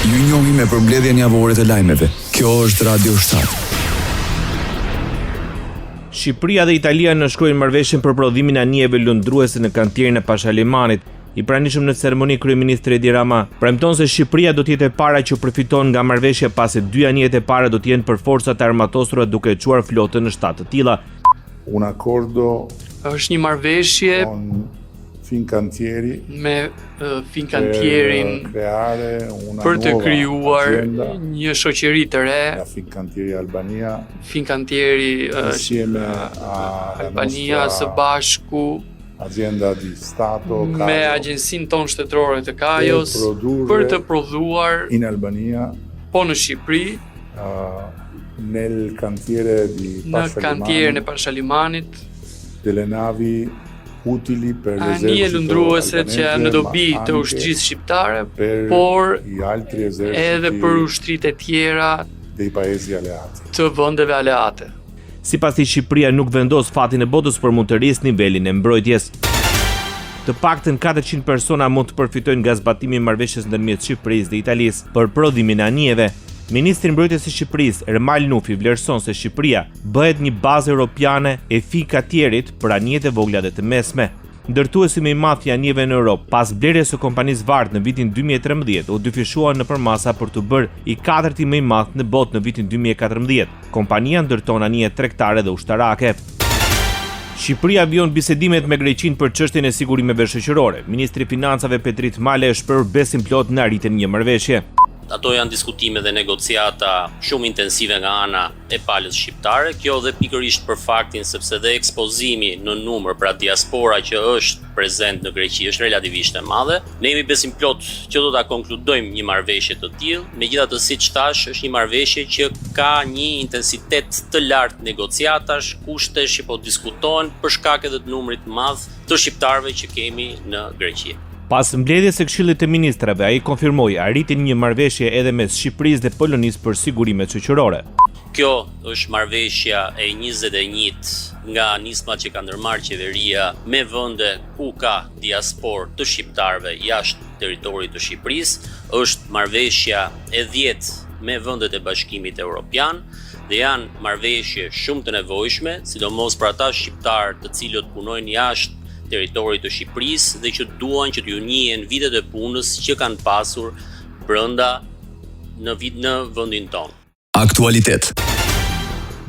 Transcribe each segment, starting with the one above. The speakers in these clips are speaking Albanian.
Ju njohim me përmbledhjen javore të lajmeve. Kjo është Radio 7. Shqipëria dhe Italia nënshkruajnë marrëveshjen për prodhimin e anijeve lundruese në kantierin e Pashalimanit. I pranishëm në ceremoni kryeministri Edi Rama premton se Shqipëria do të jetë e para që përfiton nga marrëveshja pasi 2 anijet e para do të jenë për forcat e armatosura duke çuar flotën në shtat të tilla. Un accordo është një marrëveshje Fincantieri me Fincantierin për të krijuar një shoqëri të re. Fincantieri Albania. Fincantieri Albania së bashku Azienda di Stato me agjensinë tonë shtetërore të Kajos për të prodhuar in Albania po në Shqipëri nel cantiere di në kantierin e Pashalimanit delle navi utili per anije lundruese që janë në dobi të ushtrisë shqiptare, por edhe për ushtrit e tjera të vendeve aleate. Sipas tij Shqipëria nuk vendos fatin e botës, por mund të rrisë nivelin e mbrojtjes. Të paktën 400 persona mund të përfitojnë nga zbatimi i marrëveshjes ndërmjet Shqipërisë dhe Italisë për prodhimin e anijeve. Ministri i Mbrojtjes së Shqipërisë, Ermal Nufi, vlerëson se Shqipëria bëhet një bazë europiane e Fincantierit për anijet e vogla dhe të mesme. Ndërtuesi më i madh i anijeve në Europë, pas blerjes së kompanisë Vard në vitin 2013, u dyfishua nëpër masa për të bërë i katërti më i madh në botë në vitin 2014. Kompania ndërton anije tregtare dhe ushtarake. Shqipëria vijon bisedimet me Greqinë për çështjen e sigurimeve shoqërore. Ministri i Financave Petrit Male është shprehur besim plot në arritjen e një marrëveshje. Ato janë diskutime dhe negociata shumë intensive nga ana e palës shqiptare, kjo dhe pikërisht për faktin sepse dhe ekspozimi në numër, pra diaspora që është prezent në Greqi është relativisht e madhe. Ne jemi besim plot që do ta konkludojmë një marrëveshje të tillë, megjithatë siç thash, është një marrëveshje që ka një intensitet të lartë negociatash, kushtesh që po diskutohen për shkak edhe të numrit të madh të shqiptarëve që kemi në Greqi. Pas mbledhjes së Këshillit të Ministrave, ai konfirmoi arritjen e një marrëveshje edhe mes Shqipërisë dhe Polonisë për sigurimet shoqërore. Kjo është marrëveshja e 21 nga nismat që ka ndërmarrë qeveria me vende ku ka diasporë të shqiptarëve jashtë territorit të Shqipërisë, është marrëveshja e 10 me vendet e Bashkimit Evropian dhe janë marrëveshje shumë të nevojshme, sidomos për ata shqiptarë të cilët punojnë jashtë territorit të Shqipërisë dhe që duan që t'ju njihen vitet e punës që kanë pasur brenda në vendin tonë. Aktualitet.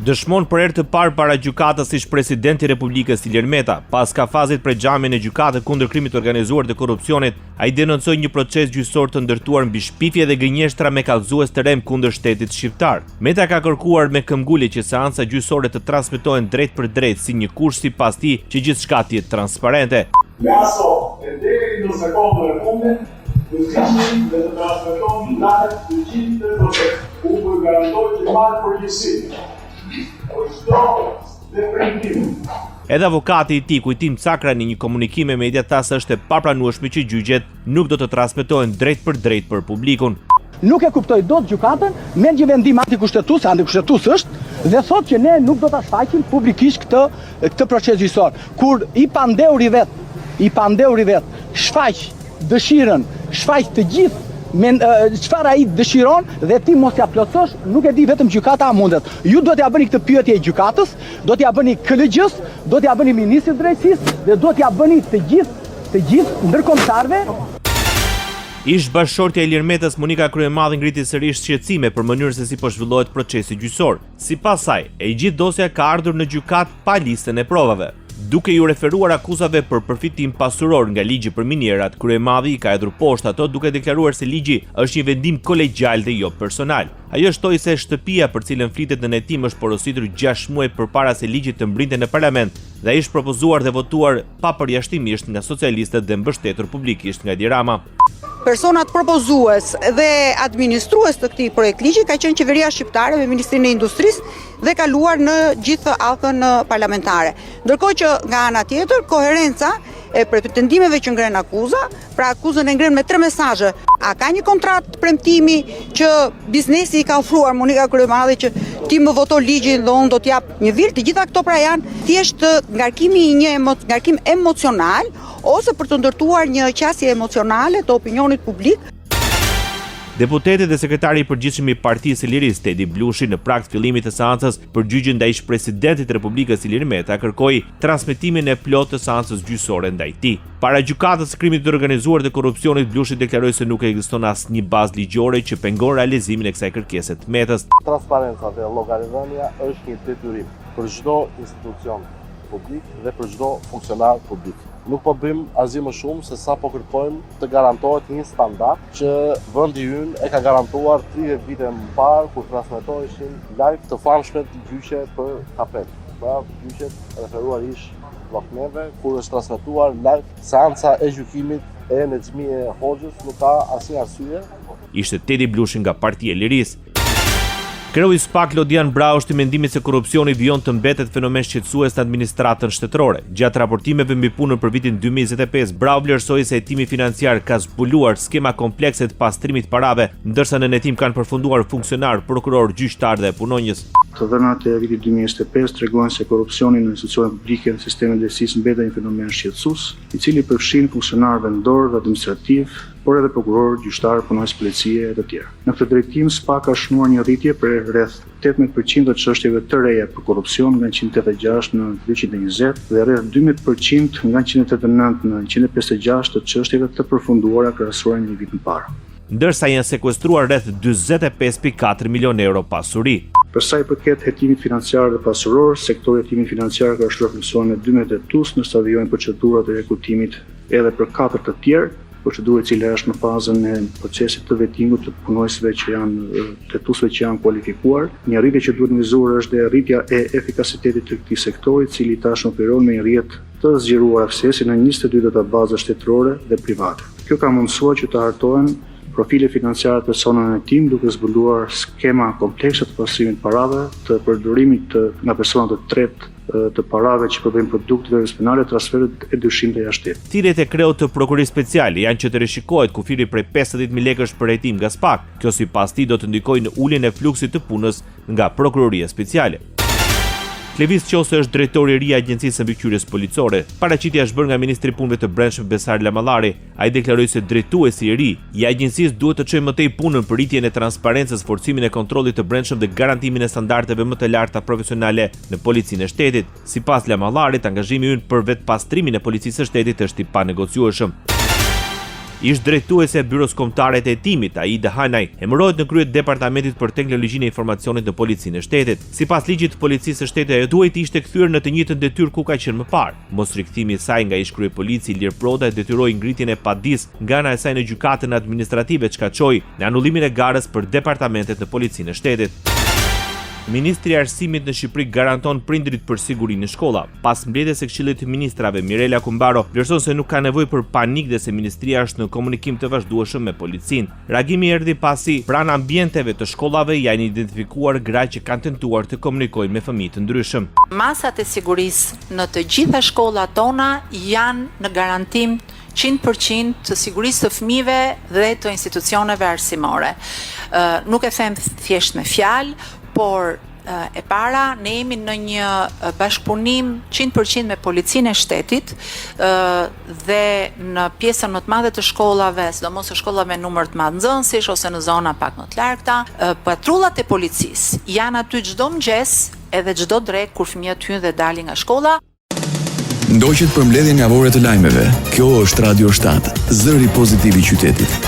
Dëshmon për herë të parë para gjykatës ish presidenti i Republikës Ilir Meta, pas kafazit për xhamin e gjykatë kundër krimit të organizuar dhe korrupsionit, ai denoncoi një proces gjyqësor të ndërtuar mbi shpifje dhe gënjeshtra me kallëzues të rem kundër shtetit shqiptar. Meta ka kërkuar me këmbgulje që seanca gjyqësore të transmetohen drejt për drejt si një kusht sipas tij që gjithçka të jetë transparente. Adesso deri në sekondën e fundit të kishin dhe të transmetohen lajmet të gjithë të procesit. U garantoj që marrë përgjegjësi. Edhe avokati i tij Kujtim Cakra në një komunikim me media tha se është e papranueshme që gjyqet nuk do të transmetohen drejt për publikun. Nuk e kuptoj dot gjykatën, merr një vendim antikushtetues është dhe thotë që ne nuk do ta shfaqim publikisht këtë proces gjyqësor. Kur i pandeuri vet shfaq dëshirën, shfaq të gjithë çfarë ai dëshiron dhe ti mos ja plotësosh, nuk e di vetëm gjykata a mundet. Ju do t'ja bëni këtë pyetje gjykatës, do t'ja bëni KLG-s, do t'ja bëni ministrit të drejtësisë dhe do t'ja bëni të gjithë ndërkombëtarëve. Ish bashkëshortja e Ilir Metës Monika Kryemadhi ngriti sërish shqetësime për mënyrën se si po zhvillohet procesi gjyqësor. Sipas saj, e gjithë dosja ka ardhur në gjykatë pa listën e provave. Duke ju referuar akuzave për përfitim pasuror nga ligji për minierat, Kryemadhi ka hedhur poshtë ato duke deklaruar se ligji është një vendim kolegjal dhe jo personal. Ajo shtoi se shtëpia për cilën flitet në hetim është porositur 6 muaj përpara se ligji të mbrinte në parlament dhe ai është propozuar dhe votuar papërjashtimisht nga socialistët dhe mbështetur publikisht nga Edi Rama. Personat propozues dhe administrues të këtij projekt ligji ka qenë qeveria shqiptare me Ministrinë e Industrisë dhe kaluar në gjithë ankën parlamentare. Ndërkohë që nga ana tjetër koherenca e pretendimeve që ngren akuza, pra akuzën e ngren me 3 mesazhe. A ka një kontratë premtimi që biznesi i ka ofruar Monika Kryemadhi që ti më voto ligjin dhe unë do t'jap një vir, të gjitha këto pra janë thjesht ngarkimi i një ngarkim emocional ose për të ndërtuar një qasje emocionale të opinionit publik. Deputeti dhe sekretari i përgjithshëm i Partisë së Lirisë, Tedi Blushi, në prag të fillimit të seancës përgjigjen ndaj ish-presidentit të Republikës Ilir Meta, kërkoi transmetimin e plotë të seancës gjyqësore ndaj tij. Para gjykatës së krimit të organizuar të korrupsionit, Blushi deklaroi se nuk ekziston asnjë bazë ligjore që pengon realizimin e kësaj kërkese të Metës. Transparenca dhe llogaridhënia është një detyrim për çdo institucion publik dhe për çdo funksionar publik. Nuk po bëjmë asgjë më shumë se sa po kërkojmë të garantohet një standard që vendi ynë e ka garantuar 30 vite më parë kur transmetoheshin live të famshmet gjyqe për kapel. Pra gjyqet referuar ish Llokneve, kur është transmetuar live seanca e gjykimit e Nexhmie Hoxhës, nuk ka asnjë arsye. Ishte Tedi Blushi nga Partia e Lirisë. Kreu i SPAK Lodian Brau është i mendimit se korrupsioni vijon të mbetet fenomen shqetësues në administratën shtetërore. Gjatë raportimeve mbi punën për vitin 2025, Brau vlerësoi se hetimi financiar ka zbuluar skema komplekse të pastrimit parave, ndërsa në hetim kanë përfunduar funksionar, prokuror, gjyqtar dhe punonjës. Të dhënat e vitit 2025 tregojnë se korrupsioni në institucionet publike dhe sistemin e drejtësisë mbetet një fenomen shqetësues, i cili përfshin funksionar vendor dhe administrativ, por edhe prokuror, gjyqtar, punonjës policie e të tjerë. Në këtë drejtim, SPAK ka shënuar një rritje për rreth 18% të çështjeve të reja për korrupsion nga 186 në 220 dhe rreth 12% nga 189 në 156 të çështjeve të përfunduara krahasuar një vit më parë. Ndërsa janë sekuestruar rreth 45.4 milion euro pasuri. Për sa i përket hetimit financiar dhe pasuror, sektori i hetimit financiar ka shtruar funksionin e 12 hetues, ndërsa vijojnë procedurat e rekutimit edhe për 4 të tjerë, procedurë e cila është në fazën e procesit të vetingut të punojësve që janë hetuesve që janë kualifikuar. Një rritje që duhet mizuar është dhe rritja e efikasitetit të këtij sektori, i cili tashmë operon me një rrjet të zgjeruar aksesi në 22 databaza shtetërore dhe private. Kjo ka mundësuar që të hartohen profile financiare të personave në hetim, duke zbuluar skema komplekse të pastrimit parave, të përdorimit nga persona të tretë të parave që përbëjnë produkteve penale, transferit e dyshim të jashtëtit. Thirrjet e kreut të prokurisë speciale janë që të rishikohet kufiri prej 50.000 lekësh për hetim nga SPAK. Kjo sipas tij do të ndikojë në uljen e fluksit të punës nga prokuroria speciale. Klevis Qose është drejtori i ri i Agjencisë së Mbikëqyrjes Policore. Paraqitja është bërë nga Ministri i Punëve të Brendshme Besar Lamallari. Ai deklaroi se drejtuesi i ri i agjencisë duhet të çojë më tej punën për rritjen e transparencës, forcimin e kontrollit të brendshëm dhe garantimin e standardeve më të larta profesionale në Policinë e Shtetit. Sipas Lamallarit, angazhimi ynë për vetpastrimin e Policisë së Shtetit është i panegociueshëm. Ish drejtuese e Byros Kombëtare të Hetimit, Aida Hanaj, emërohet në krye të Departamentit për Teknologjinë e Informacionit në Policinë e Shtetit. Sipas ligjit të Policisë së Shtetit, ajo duhet të ishte kthyer në të njëjtën detyrë ku ka qenë më parë. Mosrikthimi i saj nga ish kryepolici Ilir Proda detyroi ngritjen e padis nga ana e saj në gjykatën administrative, çka çoi në anullimin e garës për departamentet në Policinë e Shtetit. Ministri i Arsimit në Shqipëri garanton prindrit për sigurinë në shkolla. Pas mbledhjes së Këshillit të Ministrave, Mirela Kumbaro vlerëson se nuk ka nevojë për panik dhe se ministria është në komunikim të vazhdueshëm me policinë. Reagimi erdhi pasi pranë ambienteve të shkollave janë identifikuar gra që kanë tentuar të komunikojnë me fëmijë të ndryshëm. Masat e sigurisë në të gjitha shkollat tona janë në garantim 100% të sigurisë të fëmijëve dhe të institucioneve arsimore. Nuk e them thjesht me fjalë, por e para, ne jemi në një bashkëpunim 100% me Policinë e Shtetit dhe në pjesën më të madhe të shkollave, sidomos të shkollave me numër të madh nxënësish ose në zona pak më të largëta, patrullat e policisë janë aty çdo mëngjes edhe çdo drekë kur fëmijët hyjnë dhe dalin nga shkolla. Ndoqët për mbledhjen javore të lajmeve. Kjo është Radio 7, zëri pozitiv i qytetit.